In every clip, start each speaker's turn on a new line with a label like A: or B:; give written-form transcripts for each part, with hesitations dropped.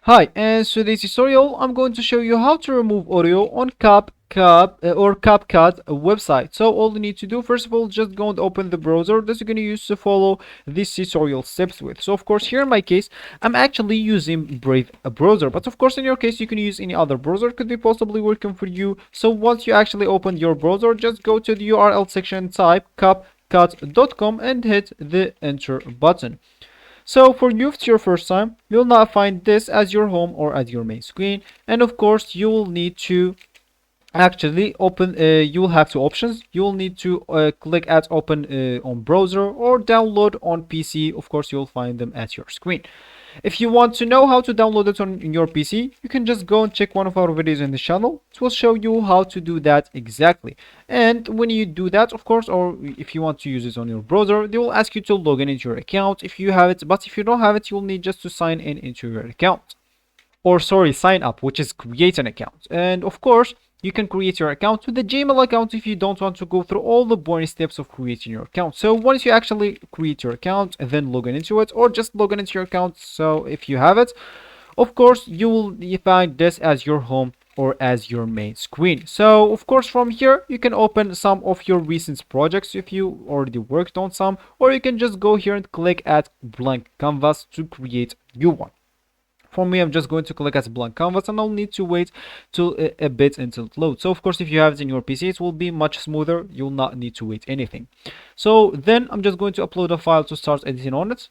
A: Hi, and so today's tutorial, I'm going to show you how to remove audio on CapCut website. So all you need to do, first of all, just go and open the browser that you're going to use to follow this tutorial steps with. So of course, here in my case, I'm actually using Brave browser, but of course, in your case, you can use any other browser. Could be possibly working for you. So once you actually open your browser, just go to the URL section, type CapCut.com and hit the enter button. So for you, if it's your first time, you'll not find this as your home or as your main screen. And of course, you will need to actually open, you will have two options. You will need to click at open on browser or download on PC. Of course, you'll find them at your screen. If you want to know how to download it on your PC, you can just go and check one of our videos in the channel. It will show you how to do that exactly. And when you do that, of course, or if you want to use it on your browser, they will ask you to log in into your account if you have it. But if you don't have it, you'll need just to sign in into your account. Or sorry, sign up, which is create an account. And of course, you can create your account with the Gmail account if you don't want to go through all the boring steps of creating your account. So once you actually create your account and then log in into it, or just log in into your account, so if you have it, of course, you will find this as your home or as your main screen. So of course, from here, you can open some of your recent projects if you already worked on some, or you can just go here and click at blank canvas to create new one. For me, I'm just going to click as blank canvas and I'll need to wait till a bit until it loads. So of course, if you have it in your PC, it will be much smoother. You'll not need to wait anything. So then I'm just going to upload a file to start editing on it.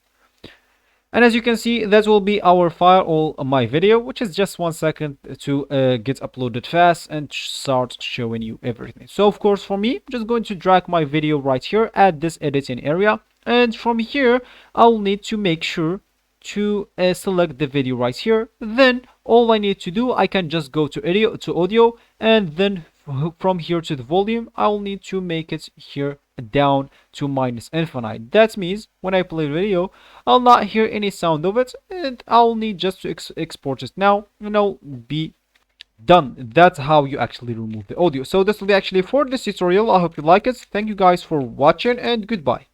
A: And as you can see, that will be our file or my video, which is just 1 second to get uploaded fast and start showing you everything. So of course, for me, I'm just going to drag my video right here at this editing area. And from here, I'll need to make sure to select the video right here. Then all I need to do, I can just go to audio, and then from here to the volume, I'll need to make it here down to -infinite. That means when I play video, I'll not hear any sound of it, and I'll need just to export it now, and I'll be done. That's how you actually remove the audio. So this will be actually for this tutorial. I hope you like it. Thank you guys for watching, and goodbye.